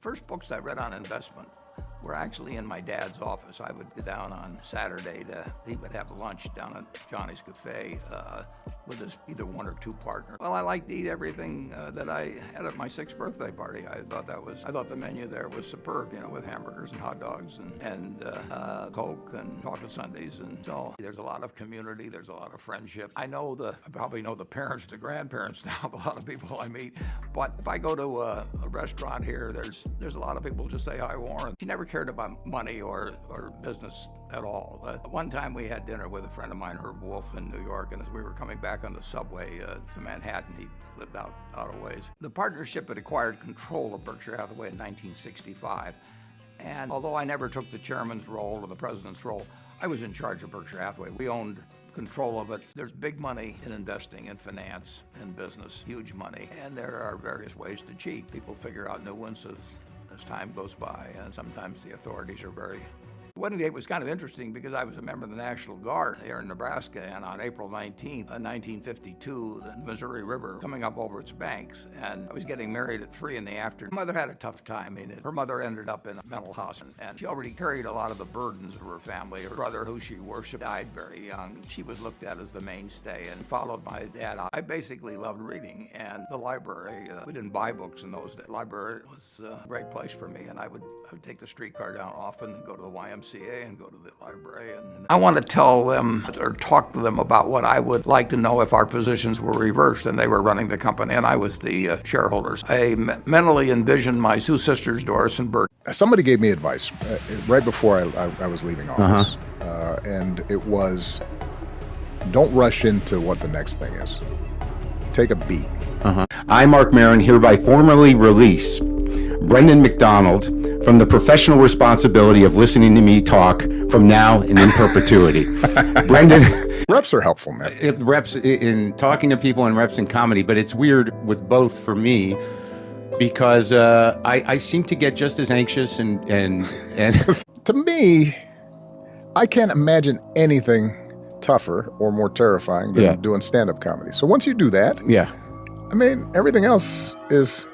First books I read on investment were actually in my dad's office. I would go down on Saturday he would have lunch down at Johnny's Cafe with his either one or two partners. Well, I liked to eat everything that I had at my 6th birthday party. I thought the menu there was superb, with hamburgers and hot dogs and Coke and chocolate sundaes. And so there's a lot of community, there's a lot of friendship. I probably know the parents, the grandparents now of a lot of people I meet. But if I go to a restaurant here, there's a lot of people just say, "Hi, Warren." He never cared about money or business at all. One time we had dinner with a friend of mine, Herb Wolf, in New York, and as we were coming back on the subway to Manhattan, he lived out a ways. The partnership had acquired control of Berkshire Hathaway in 1965, and although I never took the chairman's role or the president's role, I was in charge of Berkshire Hathaway. We owned control of it. There's big money in investing, in finance, in business, huge money, and there are various ways to cheat. People figure out new ones as time goes by, and sometimes the authorities are very... Wedding date was kind of interesting because I was a member of the National Guard here in Nebraska, and on April 19th, 1952, the Missouri River coming up over its banks, and I was getting married at 3 in the afternoon. My mother had a tough time. Her mother ended up in a mental hospital, and she already carried a lot of the burdens of her family. Her brother, who she worshiped, died very young. She was looked at as the mainstay and followed my dad. I basically loved reading, and the library, we didn't buy books in those days. The library was a great place for me, and I would take the streetcar down often and go to the YMCA and go to the library. And I want to tell them or talk to them about what I would like to know if our positions were reversed and they were running the company and I was the shareholders. I mentally envisioned my two sisters, Doris and Bert. Somebody gave me advice right before I was leaving office, and it was, don't rush into what the next thing is. Take a beat. I, Mark Maron, hereby formally release Brendan McDonald from the professional responsibility of listening to me talk from now and in perpetuity. Brendan... Reps are helpful, man. Reps in talking to people and reps in comedy, but it's weird with both for me because I seem to get just as anxious and To me, I can't imagine anything tougher or more terrifying than doing stand-up comedy. So once you do that, I mean, everything else is